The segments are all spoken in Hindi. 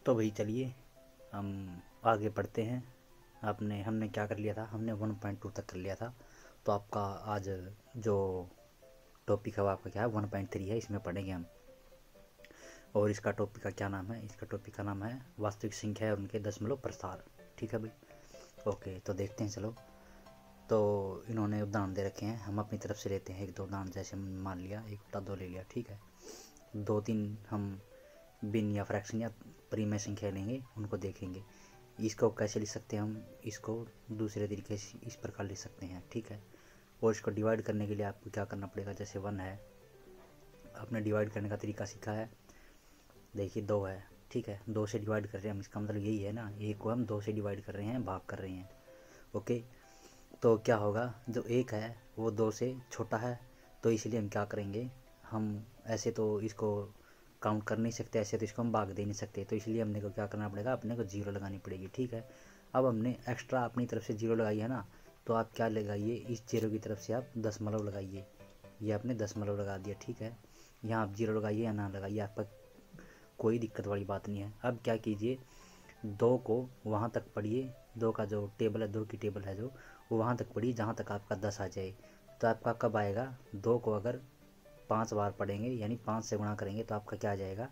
तो भाई चलिए हम आगे बढ़ते हैं। हमने क्या कर लिया था, हमने 1.2 तक कर लिया था। तो आपका आज जो टॉपिक है वो आपका क्या है, 1.3 है, इसमें पढ़ेंगे हम। और इसका टॉपिक का क्या नाम है, इसका टॉपिक का नाम है वास्तविक संख्या और उनके दशमलव प्रसार। ठीक है भाई, ओके। तो देखते हैं चलो। तो इन्होंने उदाहरण दे रखे हैं, हम अपनी तरफ से लेते हैं एक दो उदाहरण। जैसे मान लिया 1/2 ले लिया, ठीक है। 2-3 हम बिन या फ्रैक्शन या परिमेय संख्या लेंगे, उनको देखेंगे। इसको कैसे लिख सकते हैं हम, इसको दूसरे तरीके से इस प्रकार लिख सकते हैं, ठीक है। और इसको डिवाइड करने के लिए आपको क्या करना पड़ेगा, जैसे 1 है, आपने डिवाइड करने का तरीका सीखा है। देखिए 2 है, ठीक है, 2 से डिवाइड कर रहे हैं हम, इसका मतलब यही है ना, 1 को हम 2 से डिवाइड कर रहे हैं, भाग कर रहे हैं, ओके। तो क्या होगा, जो 1 है वो 2 से छोटा है, तो इसलिए हम क्या करेंगे, हम ऐसे तो इसको काउंट कर नहीं सकते, ऐसे तो इसको हम भाग दे नहीं सकते, तो इसलिए हमने को क्या करना पड़ेगा, अपने को 0 लगानी पड़ेगी, ठीक है। अब हमने एक्स्ट्रा अपनी तरफ से 0 लगाई है ना, तो आप क्या लगाइए, इस 0 की तरफ से आप दशमलव लगाइए। ये आपने दशमलव लगा दिया, ठीक है। यहाँ आप 0 लगाइए या ना लगाइए, आपका कोई दिक्कत वाली बात नहीं है। अब क्या कीजिए, 2 को वहाँ तक पढ़िए, 2 का जो टेबल है, 2 की टेबल है जो, वो वहाँ तक पढ़िए जहाँ तक आपका 10 आ जाए। तो आपका कब आएगा, 2 को अगर 5 बार पढ़ेंगे यानी 5 से गुणा करेंगे तो आपका क्या आ जाएगा,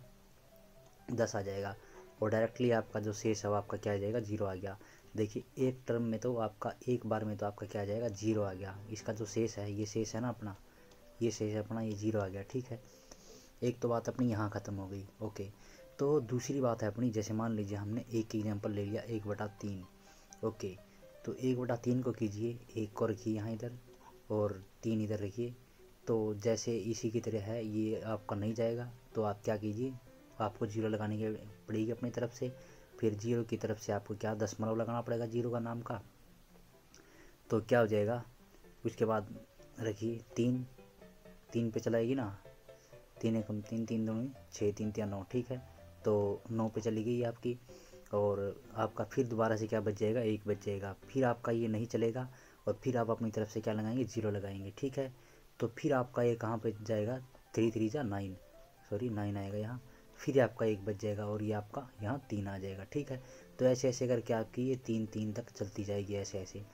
10 आ जाएगा। और डायरेक्टली आपका जो शेष है वो आपका क्या आ जाएगा, 0 आ गया। देखिए एक टर्म में तो आपका, एक बार में तो आपका क्या आ जाएगा, 0 आ गया। इसका जो शेष है, ये शेष है ना अपना, ये शेष है अपना, ये 0 आ गया, ठीक है। एक तो बात अपनी यहाँ ख़त्म हो गई, ओके। तो दूसरी बात है अपनी, जैसे मान लीजिए हमने एक एग्जाम्पल ले लिया 1/3, ओके। तो 1/3 को कीजिए, 1 को रखिए यहाँ इधर और 3 इधर रखिए। तो जैसे इसी की तरह है, ये आपका नहीं जाएगा, तो आप क्या कीजिए, आपको 0 लगाने की पड़ेगी अपनी तरफ से। फिर 0 की तरफ से आपको क्या, दशमलव लगाना पड़ेगा 0 का नाम का। तो क्या हो जाएगा, उसके बाद रखिए 3, 3 पे चलाएगी ना, 3 एकम 3, 3 दूनी 6, 3 तिया 9, ठीक है। तो 9 पे चली गई आपकी, और आपका फिर दोबारा से क्या बच जाएगा, 1 बच जाएगा। फिर आपका ये नहीं चलेगा, और फिर आप अपनी तरफ से क्या लगाएंगे, 0 लगाएंगे, ठीक है। तो फिर आपका ये कहाँ पे जाएगा, 3 3 जा 9, सॉरी 9 आएगा यहाँ। फिर आपका 1 बच जाएगा, और ये आपका यहाँ 3 आ जाएगा, ठीक है। तो ऐसे ऐसे करके आपकी ये 3 3 तक चलती जाएगी, ऐसे ऐसे।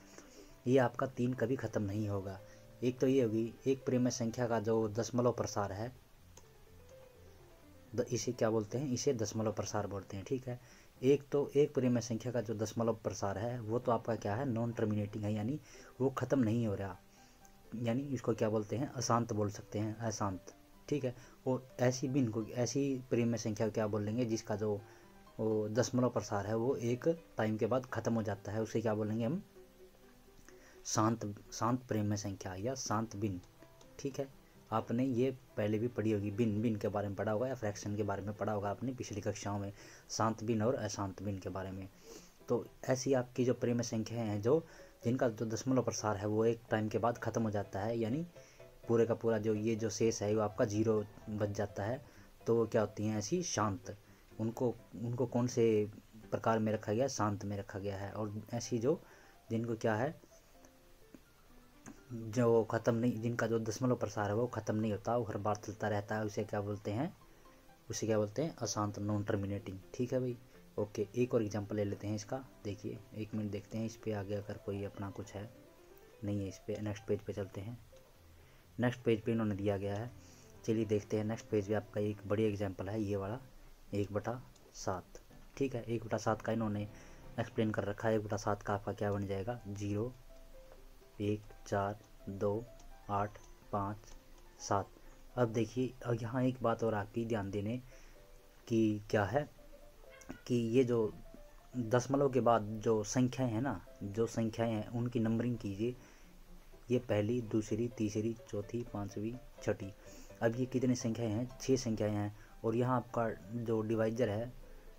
ये आपका 3 कभी ख़त्म नहीं होगा। एक तो ये होगी, एक परिमेय संख्या का जो दशमलव प्रसार है, इसे क्या बोलते हैं, इसे दशमलव प्रसार बोलते हैं, ठीक है। एक तो एक परिमेय संख्या का जो दशमलव प्रसार है वो तो आपका क्या है, नॉन टर्मिनेटिंग है, यानी वो ख़त्म नहीं हो रहा, यानी इसको क्या बोलते हैं, अशांत बोल सकते हैं, अशांत, ठीक है। और ऐसी बिन को, ऐसी परिमेय संख्या को क्या बोलेंगे, जिसका जो वो दशमलव प्रसार है वो एक टाइम के बाद ख़त्म हो जाता है, उसे क्या बोलेंगे हम, शांत शांत परिमेय संख्या या शांत बिन, ठीक है। आपने ये पहले भी पढ़ी होगी, बिन बिन के बारे में पढ़ा होगा, या फ्रैक्शन के बारे में पढ़ा होगा आपने पिछली कक्षाओं में, शांत बिन और अशांत बिन के बारे में। तो ऐसी आपकी जो परिमेय संख्याएं हैं, जो जिनका जो दशमलव प्रसार है वो एक टाइम के बाद ख़त्म हो जाता है, यानी पूरे का पूरा जो ये जो शेष है वो आपका 0 बच जाता है। तो वो क्या होती हैं, ऐसी शांत, उनको उनको कौन से प्रकार में रखा गया, शांत में रखा गया है। और ऐसी जो जिनको क्या है, जो ख़त्म नहीं, जिनका जो दशमलव प्रसार है वो ख़त्म नहीं होता, वो हर बार चलता रहता है, उसे क्या बोलते हैं, उसे क्या बोलते हैं, अशांत, नॉन टर्मिनेटिंग, ठीक है भाई, ओके। एक और एग्जांपल ले लेते हैं इसका, देखिए 1 मिनट देखते हैं इस पे आगे अगर कोई अपना कुछ है, नहीं है इस पे। नेक्स्ट पेज पे चलते हैं, नेक्स्ट पेज पे इन्होंने दिया गया है, चलिए देखते हैं। नेक्स्ट पेज पे आपका एक बड़ी एग्जाम्पल है, ये वाला 1/7, ठीक है। 1/7 का इन्होंने एक्सप्लेन कर रखा है। 1/7 का आपका क्या बन जाएगा, 0 1 4 2 8 5 7। अब देखिए, अब यहाँ एक बात और आपकी ध्यान देने की क्या है, कि ये जो दशमलव के बाद जो संख्याएं हैं ना, जो संख्याएं हैं उनकी नंबरिंग कीजिए। ये पहली, दूसरी, तीसरी, चौथी, पांचवी, छठी। अब ये कितनी संख्याएं हैं, 6 संख्याएं हैं। और यहाँ आपका जो डिवाइजर है,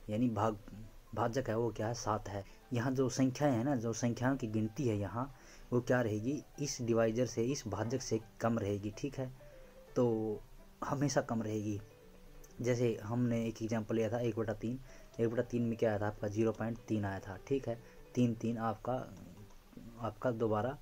यानी भाजक है, वो क्या है, 7 है। यहाँ जो संख्याएं हैं ना, जो संख्याओं की गिनती है यहाँ, वो क्या रहेगी, इस डिवाइजर से, इस भाजक से कम रहेगी, ठीक है। तो हमेशा कम रहेगी। जैसे हमने एक एग्जांपल लिया था 1/3, 1/3 में क्या आया था आपका, 0.3 आया था, ठीक है। 3 3 आपका दोबारा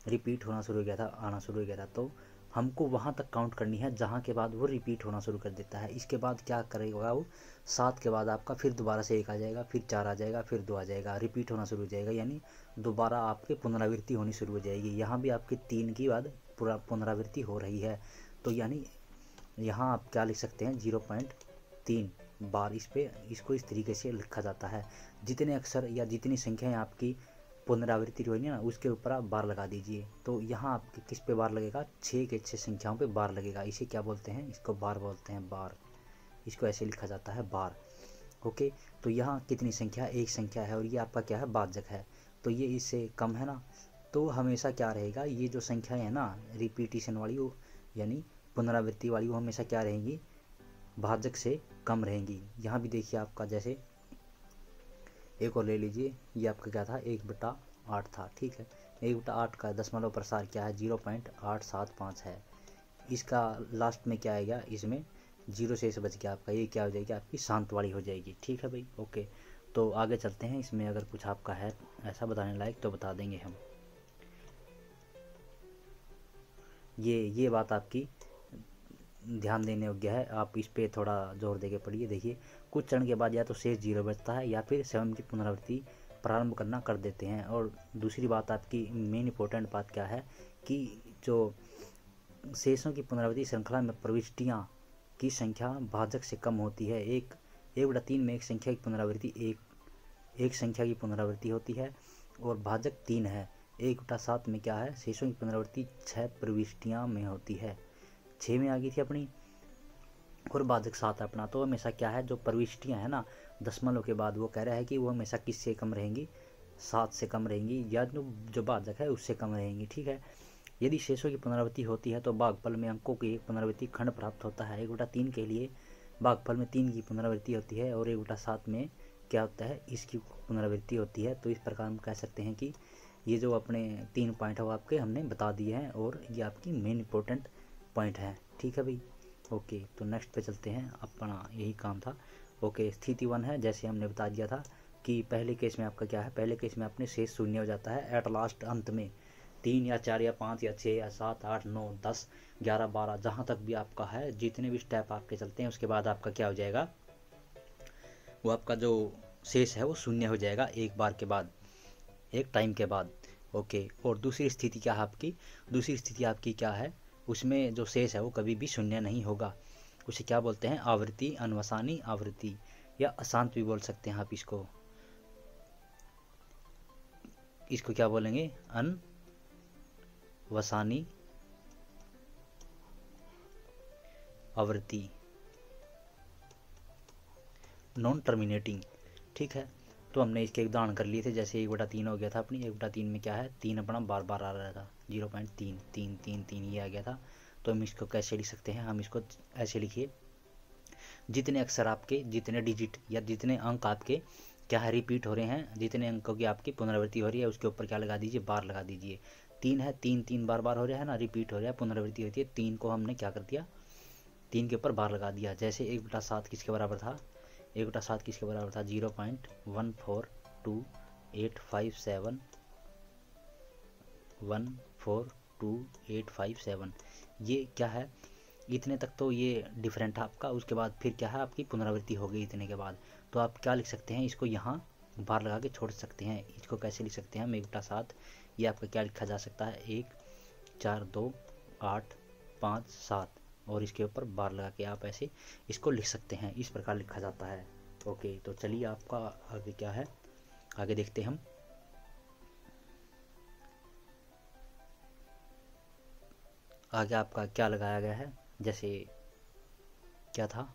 रिपीट होना शुरू हो गया था, आना शुरू हो गया था। तो हमको वहाँ तक काउंट करनी है जहाँ के बाद वो रिपीट होना शुरू कर देता है। इसके बाद क्या करेगा वो, 7 के बाद आपका फिर दोबारा से 1 आ जाएगा, फिर 4 आ जाएगा, फिर 2 आ जाएगा, रिपीट होना शुरू हो जाएगा, यानी दोबारा आपकी पुनरावृत्ति होनी शुरू हो जाएगी। यहाँ भी आपकी 3 की बाद पूरा पुनरावृत्ति हो रही है। तो यानी यहाँ आप क्या लिख सकते हैं, 0.3 बार इसको इस तरीके से लिखा जाता है। जितने अक्षर या जितनी संख्याएं आपकी पुनरावृत्ति होगी ना, उसके ऊपर आप बार लगा दीजिए। तो यहाँ आपके किस पे बार लगेगा, 6 के 6 संख्याओं पे बार लगेगा। इसे क्या बोलते हैं, इसको बार बोलते हैं, बार। इसको ऐसे लिखा जाता है, बार। ओके, तो यहाँ कितनी संख्या, एक संख्या है और ये आपका क्या है, भाजक है। तो ये इससे कम है ना, तो हमेशा क्या रहेगा, ये जो संख्याएं है ना रिपीटिशन वाली वो यानी पुनरावृत्ति वाली, वो हमेशा क्या रहेंगी, भाजक से कम रहेंगी। यहाँ भी देखिए आपका जैसे एक और ले लीजिए, ये आपका क्या था, 1/8 था, ठीक है। 1/8 का दशमलव प्रसार क्या है, 0.875 है। इसका लास्ट में क्या आएगा, इसमें 0 से बच गया आपका, ये क्या हो जाएगी, आपकी शांत वाली हो जाएगी। ठीक है भाई, ओके। तो आगे चलते हैं, इसमें अगर कुछ आपका है ऐसा बताने लायक तो बता देंगे हम। ये बात आपकी ध्यान देने योग्य है, आप इस पे थोड़ा जोर देके पढ़िए। देखिए, कुछ चरण के बाद या तो शेष 0 बचता है या फिर 7 की पुनरावृत्ति प्रारंभ करना कर देते हैं। और दूसरी बात आपकी मेन इंपॉर्टेंट बात क्या है कि जो शेषों की पुनरावृत्ति श्रृंखला में प्रविष्टियाँ की संख्या भाजक से कम होती है। 1/3 में एक संख्या की पुनरावृत्ति एक संख्या की पुनरावृत्ति होती है और भाजक 3 है। 1/7 में क्या है, शेषों की पुनरावृत्ति 6 प्रविष्टियाँ में होती है। 6 में आ गई थी अपनी और भाजक 7 है अपना। तो हमेशा क्या है, जो प्रविष्टियाँ हैं ना दशमलव के बाद, वो कह रहा है कि वो हमेशा किससे कम रहेंगी, 7 से कम रहेंगी, या जो भाजक है उससे कम रहेंगी। ठीक है, यदि शेषों की पुनरावृत्ति होती है तो भागफल में अंकों की एक पुनरावृत्ति खंड प्राप्त होता है। 1/3 के लिए भागफल में 3 की पुनरावृत्ति होती है और 1/7 में क्या होता है, इसकी पुनरावृत्ति होती है। तो इस प्रकार हम कह सकते हैं कि ये जो अपने 3 पॉइंट है वो आपके हमने बता दिए हैं और ये आपकी मेन इंपॉर्टेंट पॉइंट है। ठीक है भाई, ओके। तो नेक्स्ट पे चलते हैं, अपना यही काम था। ओके, स्थिति 1 है, जैसे हमने बता दिया था कि पहले केस में आपका क्या है, पहले केस में अपने शेष शून्य हो जाता है एट लास्ट, अंत में 3 या 4 या 5 या 6 या 7 8 9 10 11 12 जहाँ तक भी आपका है, जितने भी स्टेप आपके चलते हैं उसके बाद आपका क्या हो जाएगा, वो आपका जो शेष है वो शून्य हो जाएगा एक बार के बाद, एक टाइम के बाद। ओके, और दूसरी स्थिति क्या है आपकी, दूसरी स्थिति आपकी क्या है, उसमें जो शेष है वो कभी भी शून्य नहीं होगा। उसे क्या बोलते हैं, आवृत्ति, अनवसानी आवृत्ति, या अशांत भी बोल सकते हैं आप इसको क्या बोलेंगे, अनवसानी आवृत्ति, नॉन टर्मिनेटिंग। ठीक है, तो हमने इसके उदाहरण कर लिए थे, जैसे 1/3 हो गया था अपनी, 1/3 में क्या है, 3 अपना बार बार आ रहा था, 0.3 ये आ गया था। तो हम इसको कैसे लिख सकते हैं, हम इसको ऐसे लिखिए, जितने अक्षर आपके, जितने डिजिट या जितने अंक आपके क्या है रिपीट हो रहे हैं, जितने अंकों की आपकी पुनरावृत्ति हो रही है उसके ऊपर क्या लगा दीजिए, बार लगा दीजिए। 3 है, 3 बार बार हो रहा है ना, रिपीट हो रहा है, पुनरावृत्ति होती है, 3 को हमने क्या कर दिया, 3 के ऊपर बार लगा दिया। जैसे 1/7 किसके बराबर था, 1/7 किसके बराबर था, 0.1428571428571। ये क्या है, इतने तक तो ये डिफरेंट है आपका। उसके बाद फिर क्या है, आपकी पुनरावृत्ति हो गई इतने के बाद, तो आप क्या लिख सकते हैं, इसको यहाँ बार लगा के छोड़ सकते हैं। इसको कैसे लिख सकते हैं हम, 1/7 ये आपका क्या लिखा जा सकता है, 1 4 2 8 5 7, और इसके ऊपर बार लगा के आप ऐसे इसको लिख सकते हैं, इस प्रकार लिखा जाता है। ओके, तो चलिए आपका आगे क्या है, आगे देखते हैं हम। आगे आपका क्या लगाया गया है, जैसे क्या था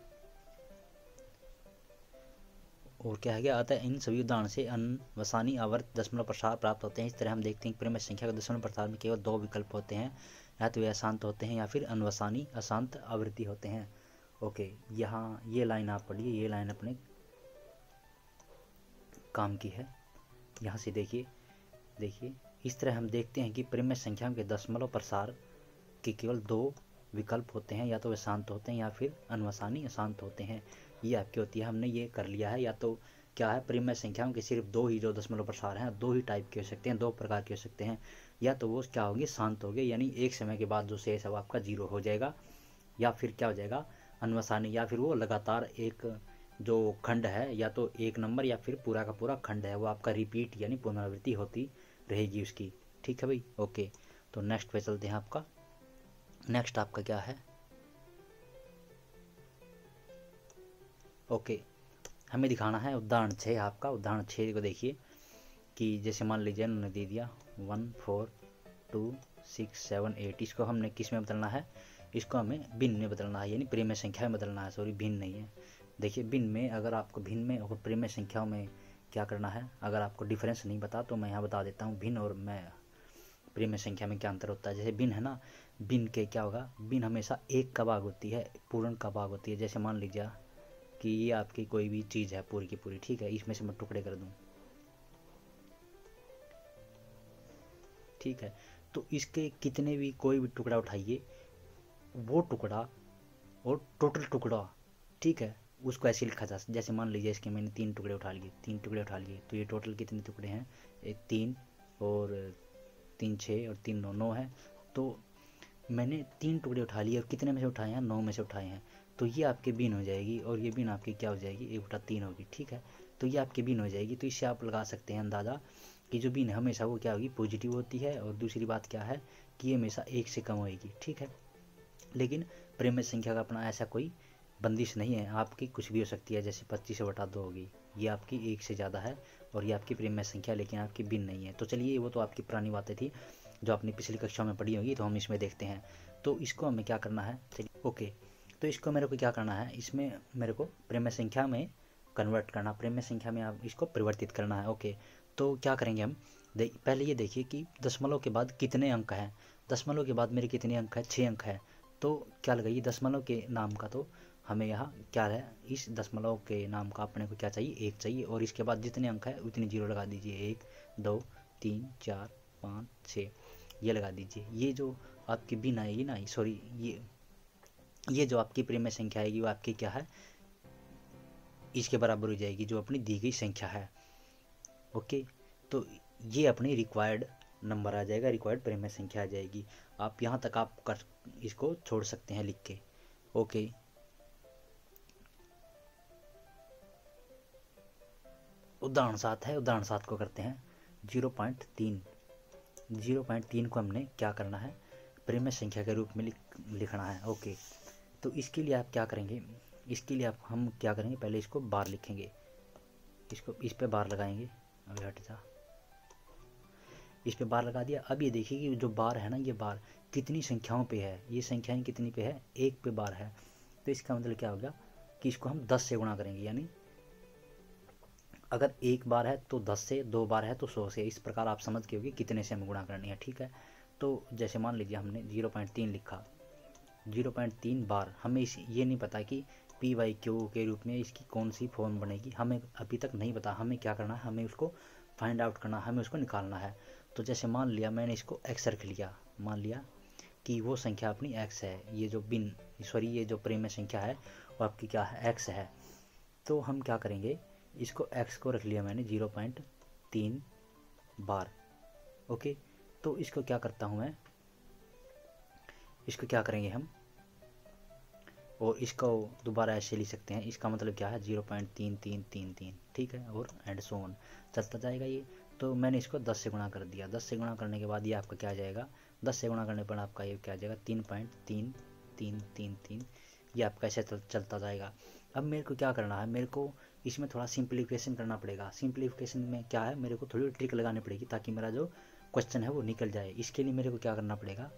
और क्या है गया, अतः इन सभी उदाहरण से अनवसानी आवर्त दशमलव प्रसार प्राप्त होते हैं। इस तरह हम देखते हैं कि परिमेय संख्या के दशमलव प्रसार में केवल 2 विकल्प होते हैं, या तो वे अशांत होते हैं या फिर अनवसानी अशांत आवृत्ति होते हैं। ओके, यहाँ ये लाइन आप पढ़िए, ये लाइन अपने काम की है। यहाँ से देखिए, इस तरह हम देखते हैं कि परिमेय संख्या के दशमलव प्रसार के केवल 2 विकल्प होते हैं, या तो वे शांत होते हैं या फिर अनवसानी अशांत होते हैं। ये आपकी होती है, हमने ये कर लिया है। या तो क्या है, परिमेय संख्याओं के सिर्फ 2 ही जो दशमलव प्रसार हैं, 2 ही टाइप के हो सकते हैं, 2 प्रकार के हो सकते हैं। या तो वो क्या होंगे, शांत होंगे, यानी एक समय के बाद जो शेष है वो आपका 0 हो जाएगा, या फिर क्या हो जाएगा, अनवसानी, या फिर वो लगातार एक जो खंड है, या तो एक नंबर या फिर पूरा का पूरा खंड है वो आपका रिपीट यानी पुनरावृत्ति होती रहेगी उसकी। ठीक है भाई, ओके। तो नेक्स्ट पे चलते हैं। आपका नेक्स्ट आपका क्या है, ओके, हमें दिखाना है उदाहरण 6। आपका उदाहरण 6 को देखिए कि जैसे मान लीजिए उन्होंने दे दिया 1 4 2 6 7 8, इसको हमने किस में बदलना है, इसको हमें भिन्न में बदलना है, यानी प्रिय संख्या में बदलना है, सॉरी भिन्न नहीं है। देखिए भिन्न में, अगर आपको भिन्न में और प्रिय संख्याओं में क्या करना है, अगर आपको डिफरेंस नहीं पता तो मैं यहाँ बता देता हूँ भिन्न और मैं प्रिय संख्या में क्या अंतर होता है। जैसे भिन्न है ना, भिन्न के क्या होगा, भिन्न हमेशा एक का भाग होती है, पूर्ण का भाग होती है। जैसे मान लीजिए कि ये आपकी कोई भी चीज़ है पूरी की पूरी, ठीक है, इसमें से मैं टुकड़े कर दूँ, ठीक है, तो इसके कितने भी कोई भी टुकड़ा उठाइए, वो टुकड़ा और टोटल टुकड़ा, ठीक है, उसको ऐसे लिखा जा सकता। जैसे मान लीजिए इसके मैंने 3 टुकड़े उठा लिए, 3 टुकड़े उठा लिए, तो ये टोटल कितने टुकड़े हैं, 3 और 3 6 और 3 9 9 है। तो मैंने 3 टुकड़े उठा लिए और कितने में से उठाए हैं, 9 में से उठाए हैं, तो ये आपके बीन हो जाएगी, और ये बीन आपकी क्या हो जाएगी, 1/3 होगी, ठीक है। तो ये आपकी बीन हो जाएगी। तो इससे आप लगा सकते हैं अंदाज़ा कि जो बीन है हमेशा वो क्या होगी, पॉजिटिव होती है, और दूसरी बात क्या है कि ये हमेशा 1 से कम होएगी, ठीक है। लेकिन प्रेम संख्या का अपना ऐसा कोई बंदिश नहीं है, आपकी कुछ भी हो सकती है, जैसे 25/2 होगी, ये आपकी 1 से ज़्यादा है, और ये आपकी प्रेम संख्या, लेकिन आपकी भिन्न नहीं है। तो चलिए, वो तो आपकी पुरानी बातें थी जो आपने पिछली कक्षा में पढ़ी होगी, तो हम इसमें देखते हैं। तो इसको हमें क्या करना है, चलिए ओके, तो इसको मेरे को क्या करना है, इसमें मेरे को प्रेम संख्या में कन्वर्ट करना, प्रेम संख्या में आप इसको परिवर्तित करना है, ओके। तो क्या करेंगे हम, पहले ये देखिए कि दशमलव के बाद कितने अंक हैं। दशमलव के बाद मेरे कितने अंक है, 6 अंक है। तो क्या लगाइए, दशमलव के नाम का तो हमें यहाँ क्या है, इस दशमलव के नाम का अपने को क्या चाहिए, 1 चाहिए, और इसके बाद जितने अंक है उतनी 0 लगा दीजिए, 1 2 3 4 5 6 ये लगा दीजिए। ये जो आपकी बिन आएगी ना, सॉरी, ये जो आपकी प्रेम संख्या आएगी वो आपकी क्या है, इसके बराबर हो जाएगी जो अपनी दी गई संख्या है, ओके। तो ये अपनी रिक्वायर्ड नंबर आ जाएगा, रिक्वायर्ड प्रेम संख्या आ जाएगी। आप यहाँ तक आप कर इसको छोड़ सकते हैं लिख के, ओके। उदाहरण 7 है, उदाहरण 7 को करते हैं। 0.3, 0.3 को हमने क्या करना है, प्रेम संख्या के रूप में लिखना है, ओके। तो इसके लिए आप क्या करेंगे, इसके लिए आप हम क्या करेंगे, पहले इसको बार लिखेंगे, इसको इस पे बार लगाएंगे, अभी हट जा, इस पे बार लगा दिया। अब ये देखिए कि जो बार है ना, ये बार कितनी संख्याओं पे है, ये संख्याएं कितनी पे है, 1 पे बार है। तो इसका मतलब क्या होगा कि इसको हम 10 से गुणा करेंगे, यानी अगर 1 बार है तो 10 से, 2 बार है तो 100 से, इस प्रकार आप समझ के होगी कितने से हमें गुणा करनी है, ठीक है। तो जैसे मान लीजिए हमने 0.3 लिखा, 0.3 बार, हमें ये नहीं पता कि PYQ के रूप में इसकी कौन सी फॉर्म बनेगी, हमें अभी तक नहीं पता। हमें क्या करना है, हमें उसको फाइंड आउट करना, हमें उसको निकालना है। तो जैसे मान लिया मैंने इसको x रख लिया, मान लिया कि वो संख्या अपनी x है, ये जो ये जो प्रेम संख्या है वो आपकी क्या है, x है। तो हम क्या करेंगे, इसको x को रख लिया मैंने 0.3 बार, ओके। तो इसको क्या करता हूँ मैं, इसको क्या करेंगे हम, और इसको दोबारा ऐसे लिख सकते हैं, इसका मतलब क्या है 0.3333, ठीक है, और एंड सो ऑन चलता जाएगा ये। तो मैंने इसको 10 से गुणा कर दिया, 10 से गुणा करने के बाद ये आपका क्या आ जाएगा, 10 से गुणा करने पर आपका ये क्या आ जाएगा, 3.3333, ये आपका ऐसे चलता जाएगा। अब मेरे को क्या करना है, मेरे को इसमें थोड़ा सिंप्लीफिकेशन करना पड़ेगा। सिंप्लीफिकेशन में क्या है, मेरे को थोड़ी ट्रिक लगानी पड़ेगी ताकि मेरा जो क्वेश्चन है वो निकल जाए। इसके लिए मेरे को क्या करना पड़ेगा,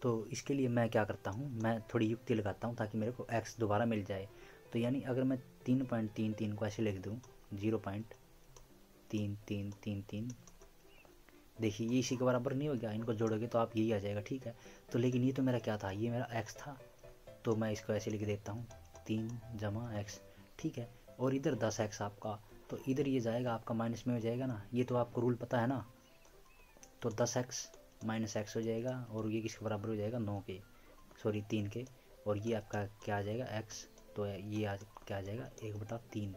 तो इसके लिए मैं क्या करता हूँ, मैं थोड़ी युक्ति लगाता हूँ ताकि मेरे को x दोबारा मिल जाए। तो यानी अगर मैं 3.33 को ऐसे लिख दूँ, 0.3333, देखिए ये इसी के बराबर नहीं हो गया, इनको जोड़ोगे तो आप यही आ जाएगा, ठीक है। तो लेकिन ये तो मेरा क्या था, ये मेरा x था, तो मैं इसको ऐसे लिख देता हूँ 3 जमा x, ठीक है। और इधर 10x आपका, तो इधर ये जाएगा आपका माइनस में हो जाएगा ना, ये तो आपको रूल पता है ना। तो 10x माइनस x हो जाएगा, और ये किसके बराबर हो जाएगा, 9 के, सॉरी 3 के, और ये आपका क्या आ जाएगा x, तो ये क्या आ जाएगा 1/3,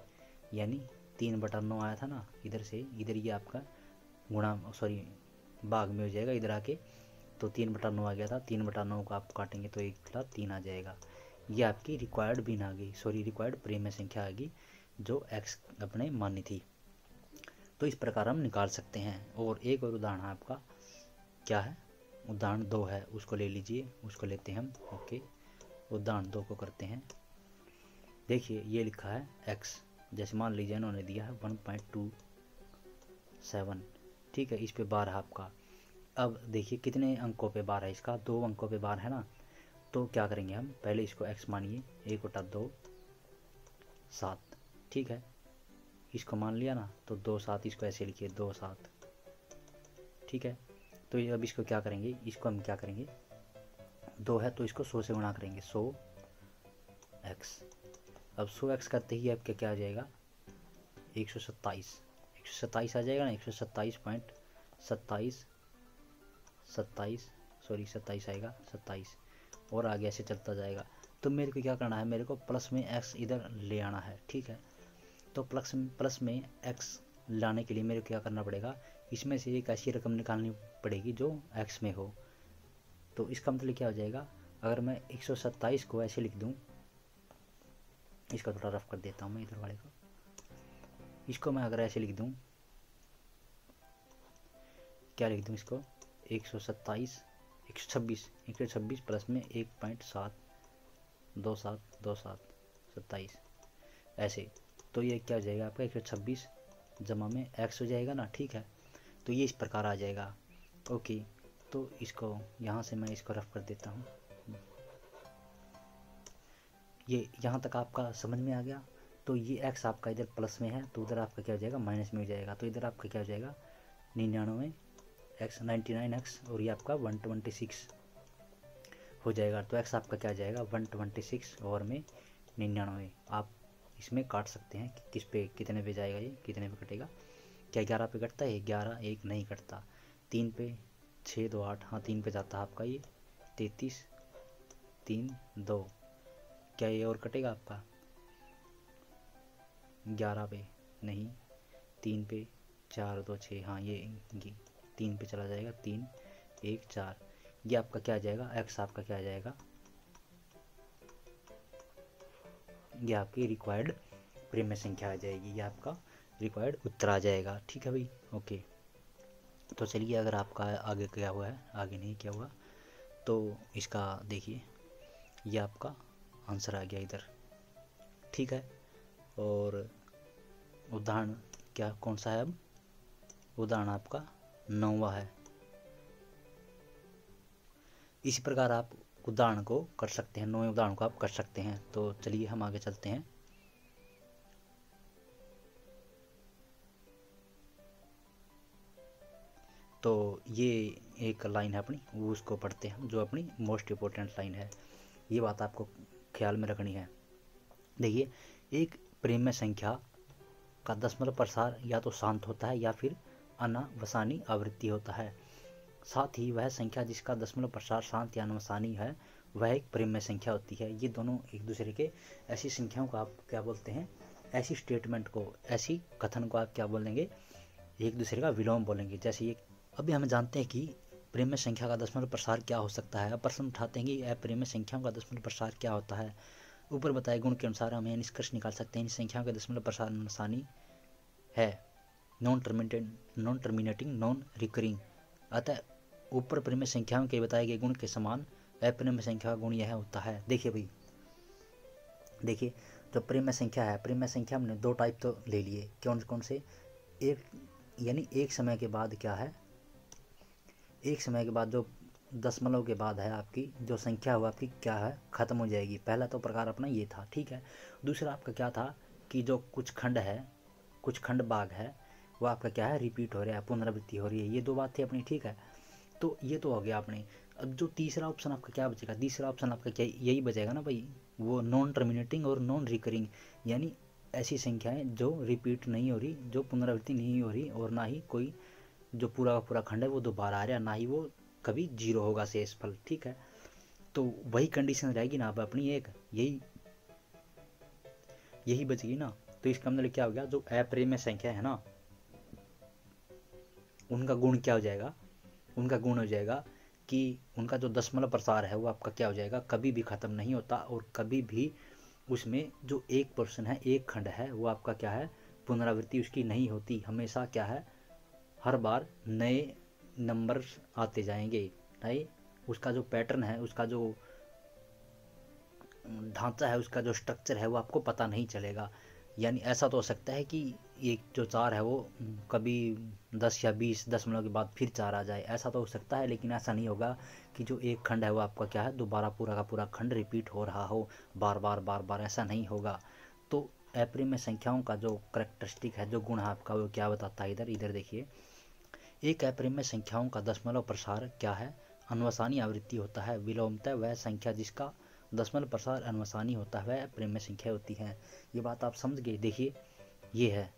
यानी 3/9 आया था ना इधर से, इधर ये आपका गुणा सॉरी भाग में हो जाएगा इधर आके, तो 3/9 आ गया था। 3/9 को आप काटेंगे तो 1/3 आ जाएगा। ये आपकी रिक्वायर्ड भिन्न आ गई, सॉरी रिक्वायर्ड प्रेम्य संख्या आ गई जो x अपने मानी थी। तो इस प्रकार हम निकाल सकते हैं। और एक और उदाहरण आपका क्या है, उदाहरण 2 है, उसको ले लीजिए, उसको लेते हैं हम। ओके, उदाहरण 2 को करते हैं। देखिए ये लिखा है x, जैसे मान लीजिए इन्होंने दिया है 1.27, ठीक है, इस पे बार है आपका। अब देखिए कितने अंकों पे बार है इसका, 2 अंकों पे बार है ना। तो क्या करेंगे हम, पहले इसको x मानिए, 1/2 7, ठीक है, इसको मान लिया ना, तो 2 7, इसको ऐसे लिखिए 2 7, ठीक है। तो अब इसको क्या करेंगे, इसको हम क्या करेंगे, 2 है तो इसको 100 से गुणा करेंगे, 100x। अब 100x करते ही आपका क्या आ जाएगा, 127 आ जाएगा ना, 127 आएगा, 27 और आगे ऐसे चलता जाएगा। तो मेरे को क्या करना है, मेरे को प्लस में x इधर ले आना है, ठीक है। तो प्लस में x लाने के लिए मेरे को क्या करना पड़ेगा, इसमें से एक ऐसी रकम निकालनी पड़ेगी जो x में हो। तो इसका मतलब क्या हो जाएगा, अगर मैं 127 को ऐसे लिख दूं, इसका थोड़ा रफ कर देता हूं मैं इधर वाले को, इसको मैं अगर ऐसे लिख दूं, क्या लिख दूं इसको, 126 प्लस में 1.727 ऐसे। तो ये क्या हो जाएगा आपका 126 जमा में x हो जाएगा ना, ठीक है। तो ये इस प्रकार आ जाएगा। ओके, तो इसको यहाँ से मैं इसको रफ कर देता हूँ। ये यहाँ तक आपका समझ में आ गया। तो ये x आपका इधर प्लस में है, तो उधर आपका क्या हो जाएगा, माइनस में हो जाएगा। तो इधर आपका क्या हो जाएगा, 99x और ये आपका 126 हो जाएगा। तो x आपका क्या आ जाएगा, 126 और में 99। आप इसमें काट सकते हैं कि किस पे कितने पे जाएगा, ये कितने पे कटेगा। क्या 11 पे कटता है, 11 1 नहीं कटता, 3 पे 6 2 8, हाँ 3 पे जाता है आपका ये 33 3 2। क्या ये और कटेगा आपका, 11 पे नहीं, 3 पे 4 2 6, हाँ ये 3 पे चला जाएगा, 3 1 4। ये आपका क्या आ जाएगा, x आपका क्या आ जाएगा, ये आपकी रिक्वायर्ड प्रेम्य संख्या आ जाएगी, ये आपका रिक्वायर्ड उत्तर आ जाएगा, ठीक है भाई। ओके, तो चलिए अगर आपका आगे क्या हुआ है, आगे नहीं क्या हुआ, तो इसका देखिए ये आपका आंसर आ गया इधर, ठीक है। और उदाहरण क्या कौन सा है, अब उदाहरण आपका 9वां है। इसी प्रकार आप उदाहरण को कर सकते हैं, 9वें उदाहरण को आप कर सकते हैं। तो चलिए हम आगे चलते हैं। तो ये एक लाइन है अपनी, वो उसको पढ़ते हैं जो अपनी मोस्ट इम्पोर्टेंट लाइन है। ये बात आपको ख्याल में रखनी है। देखिए, एक प्रेम्य संख्या का दशमलव प्रसार या तो शांत होता है या फिर अनावसानी आवृत्ति होता है। साथ ही वह संख्या जिसका दशमलव प्रसार शांत या अनावसानी है वह एक प्रेम्य संख्या होती है। ये दोनों एक दूसरे के, ऐसी संख्याओं को आप क्या बोलते हैं, ऐसी स्टेटमेंट को, ऐसी कथन को आप क्या बोलेंगे, एक दूसरे का विलोम बोलेंगे। जैसे ये अभी हम जानते हैं कि प्रेम्य संख्या का दशमलव प्रसार क्या हो सकता है। अब प्रश्न उठाते हैं कि अप्रेम्य संख्याओं का दशमलव प्रसार क्या होता है। ऊपर बताए गुण के अनुसार हम यह निष्कर्ष निकाल सकते हैं इन संख्याओं का दशमलव प्रसार अनावसानी है, नॉन टर्मिनेटिंग नॉन रिकरिंग। अतः ऊपर प्रेम्य संख्याओं के बताए गए गुण के समान अप्रेम्य संख्या का गुण यह होता है। देखिए भाई, देखिए जो प्रेम्य संख्या है, प्रेम्य संख्या हमने 2 टाइप तो ले लिए, कौन कौन से, एक यानी एक समय के बाद क्या है, एक समय के बाद जो दशमलव के बाद है आपकी जो संख्या हुआ आपकी क्या है, खत्म हो जाएगी। पहला तो प्रकार अपना ये था, ठीक है। दूसरा आपका क्या था कि जो कुछ खंड है, कुछ खंड भाग है, वो आपका क्या है, रिपीट हो रहा है, पुनरावृत्ति हो रही है। ये 2 बात थी अपनी, ठीक है। तो ये तो हो गया आपने। अब जो तीसरा ऑप्शन आपका क्या बचेगा, तीसरा ऑप्शन आपका क्या यही बचेगा ना भाई, वो नॉन टर्मिनेटिंग और नॉन रिकरिंग, यानी ऐसी संख्याएं जो रिपीट नहीं हो रही, जो पुनरावृत्ति नहीं हो रही, और ना ही कोई जो पूरा का पूरा खंड है वो दोबारा आ रहा है, ना ही वो कभी 0 होगा शेषफल, ठीक है। तो वही कंडीशन रहेगी ना अब अपनी, एक यही बचेगी ना। तो इसका मतलब क्या हो गया, जो अप्रिमेय संख्या है ना, उनका गुण क्या हो जाएगा, उनका गुण हो जाएगा कि उनका जो दशमलव प्रसार है वो आपका क्या हो जाएगा, कभी भी ख़त्म नहीं होता, और कभी भी उसमें जो एक पर्सन है, एक खंड है, वो आपका क्या है, पुनरावृत्ति उसकी नहीं होती। हमेशा क्या है, हर बार नए नंबर आते जाएंगे, नए, उसका जो पैटर्न है, उसका जो ढांचा है, उसका जो स्ट्रक्चर है वो आपको पता नहीं चलेगा। यानी ऐसा तो हो सकता है कि एक जो 4 है वो कभी 10 या 20 दशमलव के बाद फिर 4 आ जाए, ऐसा तो हो सकता है, लेकिन ऐसा नहीं होगा कि जो एक खंड है वो आपका क्या है, दोबारा पूरा का पूरा खंड रिपीट हो रहा हो बार बार बार बार, ऐसा नहीं होगा। तो अप्रिमेय संख्याओं का जो करेक्टरिस्टिक है, जो गुण है आपका, वो क्या बताता है, इधर इधर देखिए। एक अप्रिमेय संख्याओं का दशमलव प्रसार क्या है, अनवसानी आवृत्ति होता है। विलोमतः वह संख्या जिसका दशमलव प्रसार अनवसानी होता है वह अप्रिमेय संख्या होती है। ये बात आप समझ गए। देखिए ये है,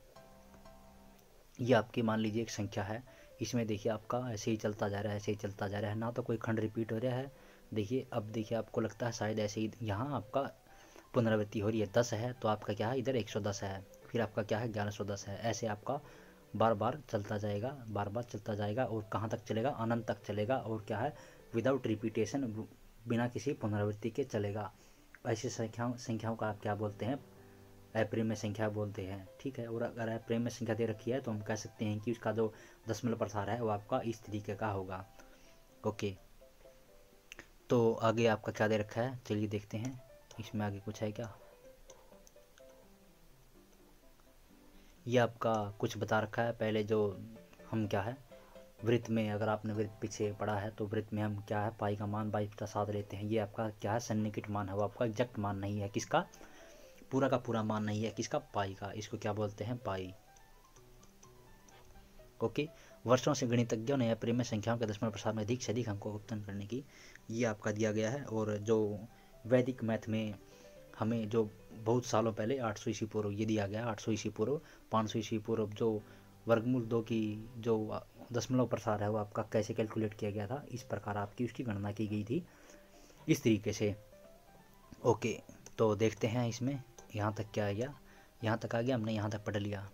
ये आपकी मान लीजिए एक संख्या है, इसमें देखिए आपका ऐसे ही चलता जा रहा है, ऐसे ही चलता जा रहा है, ना तो कोई खंड रिपीट हो रहा है। देखिए अब देखिए आपको लगता है शायद ऐसे ही यहाँ आपका पुनरावृत्ति हो रही है, 10 है तो आपका क्या है, इधर 110 है, फिर आपका क्या है 1110 है, ऐसे आपका बार बार चलता जाएगा, बार बार चलता जाएगा, और कहाँ तक चलेगा, अनंत तक चलेगा, और क्या है, विदाउट रिपीटेशन, बिना किसी पुनरावृत्ति के चलेगा। ऐसी संख्याओं का आप क्या बोलते हैं, अप्रिमेय संख्या बोलते हैं। ठीक है, और अगर अप्रिमेय संख्या दे रखी है तो हम कह सकते हैं कि उसका जो दशमलव प्रसार है वो आपका इस तरीके का होगा। ओके, तो आगे आपका क्या दे रखा है, चलिए देखते हैं इसमें आगे कुछ है क्या। ये आपका कुछ बता रखा है पहले, जो हम क्या है, वृत्त में, अगर आपने वृत्त पीछे पढ़ा है तो वृत्त में हम क्या है, पाई का मान 22/7 लेते हैं। ये आपका क्या है, सन्निकट मान है, वो आपका एग्जैक्ट मान नहीं है, किसका, पूरा का पूरा मान नहीं है, किसका, पाई का। इसको क्या बोलते हैं, पाई। ओके, वर्षों से गणितज्ञों ने अप्रिमेय संख्याओं के दशमलव प्रसार में अधिक से अधिक अंकों को उत्पन्न करने की, ये आपका दिया गया है। और जो वैदिक मैथ में हमें जो बहुत सालों पहले 800 ईस्वी पूर्व ये दिया गया, 800 ईस्वी पूर्व, 500 ईस्वी पूर्व, जो वर्गमूल 2 की जो दशमलव प्रसार है वो आपका कैसे कैलकुलेट किया गया था, इस प्रकार आपकी उसकी गणना की गई थी, इस तरीके से। ओके, तो देखते हैं इसमें यहाँ तक क्या आ गया, यहाँ तक आ गया, हमने यहाँ तक पढ़ लिया।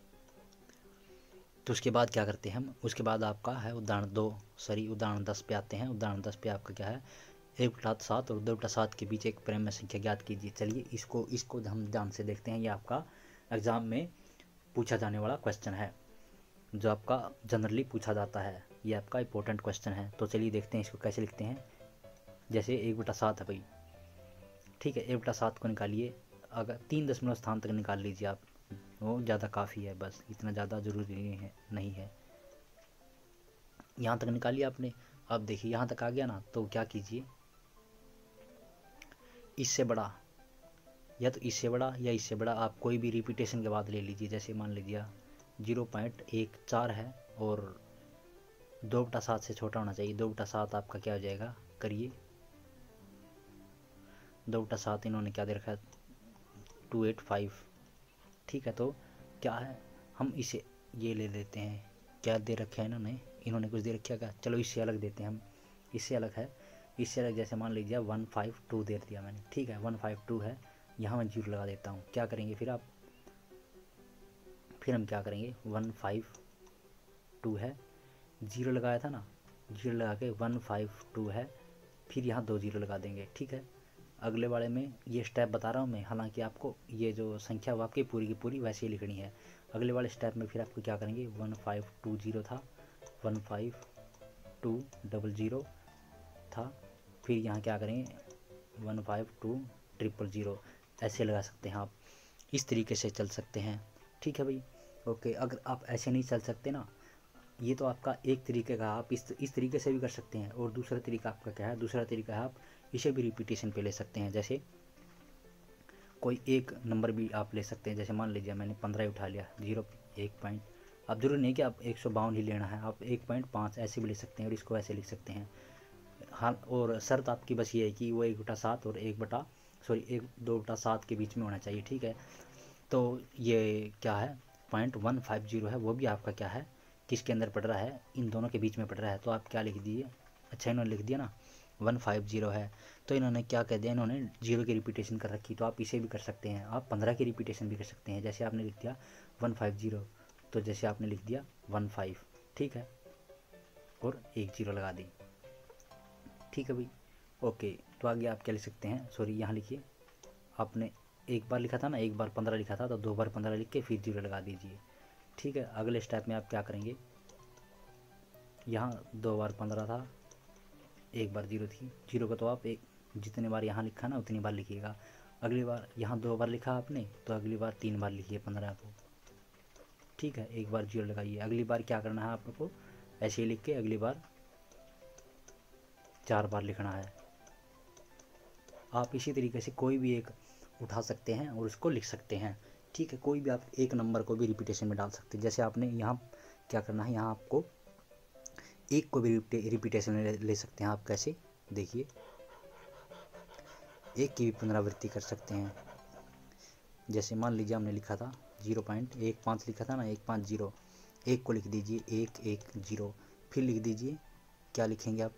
तो उसके बाद क्या करते हैं हम, उसके बाद आपका है उदाहरण 10 पे आते हैं। उदाहरण 10 पे आपका क्या है, 1/7 और 2/7 के बीच एक प्रेम संख्या ज्ञात कीजिए। चलिए इसको हम ध्यान से देखते हैं। ये आपका एग्जाम में पूछा जाने वाला क्वेश्चन है, जो आपका जनरली पूछा जाता है, ये आपका इंपॉर्टेंट क्वेश्चन है। तो चलिए देखते हैं इसको कैसे लिखते हैं। जैसे 1/7 है भाई, ठीक है, 1/7 को निकालिए, अगर 3 दशमलव स्थान तक निकाल लीजिए आप, वो ज़्यादा काफ़ी है, बस इतना ज़्यादा ज़रूरी नहीं है। यहाँ तक निकालिए आपने। अब देखिए यहाँ तक आ गया ना, तो क्या कीजिए, इससे बड़ा या तो इससे बड़ा या इससे बड़ा आप कोई भी रिपीटेशन के बाद ले लीजिए। जैसे मान लीजिए 0.14 है और 2/7 से छोटा होना चाहिए। 2/7 आपका क्या हो जाएगा, करिए, 2/7 इन्होंने क्या दे रखा है, 285। ठीक है, तो क्या है, हम इसे ये ले लेते हैं, क्या दे रखा है इन्होंने कुछ दे रखा क्या, चलो इससे अलग देते हैं हम, इससे अलग है, इससे अलग। जैसे मान लीजिए 152 दे दिया मैंने, ठीक है, 152 है, यहाँ मैं 0 लगा देता हूँ। क्या करेंगे फिर हम क्या करेंगे, 152 है, 0 लगाया था ना, 0 लगा के 152 है, फिर यहाँ 2 0 लगा देंगे। ठीक है, अगले वाले में ये स्टेप बता रहा हूँ मैं, हालांकि आपको ये जो संख्या वो आपकी पूरी की पूरी वैसे ही लिखनी है। अगले वाले स्टेप में फिर आपको क्या करेंगे, 1520 था, 15200 था, फिर यहाँ क्या करेंगे 152000, ऐसे लगा सकते हैं आप, इस तरीके से चल सकते हैं। ठीक है भाई, ओके। अगर आप ऐसे नहीं चल सकते ना, ये तो आपका एक तरीके का, आप इस तरीके से भी कर सकते हैं। और दूसरा तरीका आपका क्या है, दूसरा तरीका है आप इसे भी रिपीटेशन पे ले सकते हैं। जैसे कोई एक नंबर भी आप ले सकते हैं, जैसे मान लीजिए मैंने 15 उठा लिया, 1 पॉइंट, अब जरूरी नहीं कि आप 152 ही लेना है, आप 1.5 ऐसे भी ले सकते हैं, और इसको ऐसे लिख सकते हैं। हाँ, और शर्त आपकी बस ये है कि वो 1/7 और 2/7 के बीच में होना चाहिए। ठीक है, तो ये क्या है, 0.150 है, वो भी आपका क्या है, किसके अंदर पड़ रहा है, इन दोनों के बीच में पड़ रहा है। तो आप क्या लिख दीजिए, अच्छा इन्होंने लिख दिया ना, 150 है, तो इन्होंने क्या कह दिया, इन्होंने 0 की रिपीटेशन कर रखी। तो आप इसे भी कर सकते हैं, आप 15 की रिपीटेशन भी कर सकते हैं। जैसे आपने लिख दिया 150, तो जैसे आपने लिख दिया 15, ठीक है, और एक 0 लगा दी, ठीक है भाई, ओके। तो आगे आप क्या लिख सकते हैं, सॉरी यहाँ लिखिए, आपने एक बार लिखा था ना, एक बार 15 लिखा था, तो 2 बार 15 लिख के फिर 0 लगा दीजिए, ठीक है। अगले स्टेप में आप क्या करेंगे, यहाँ 2 बार 15 था, एक बार 0 थी, 0 को तो आप एक जितने बार यहाँ लिखा ना उतनी बार लिखिएगा। अगली बार यहाँ 2 बार लिखा आपने, तो अगली बार 3 बार लिखिए 15 को, ठीक है, एक बार 0 लगाइए। अगली बार क्या करना है आपको, ऐसे ही लिख के अगली बार 4 बार लिखना है। आप इसी तरीके से कोई भी एक उठा सकते हैं और उसको लिख सकते हैं, ठीक है। कोई भी आप एक नंबर को भी रिपीटेशन में डाल सकते हैं। जैसे आपने यहाँ क्या करना है, यहाँ आपको एक को भी रिपीटेशन में ले सकते हैं आप। कैसे, देखिए, एक की भी पुनरावृत्ति कर सकते हैं। जैसे मान लीजिए हमने लिखा था 0.15 लिखा था ना, 150, एक को लिख दीजिए 110, फिर लिख दीजिए, क्या लिखेंगे आप,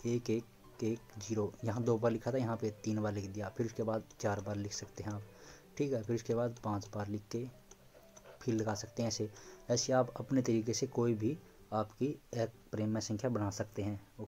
1110। यहाँ 2 बार लिखा था, यहाँ पे 3 बार लिख दिया, फिर उसके बाद 4 बार लिख सकते हैं आप, ठीक है। फिर उसके बाद 5 बार लिख के फिर लगा सकते हैं। ऐसे ऐसे आप अपने तरीके से कोई भी आपकी एक प्रेम में संख्या बना सकते हैं।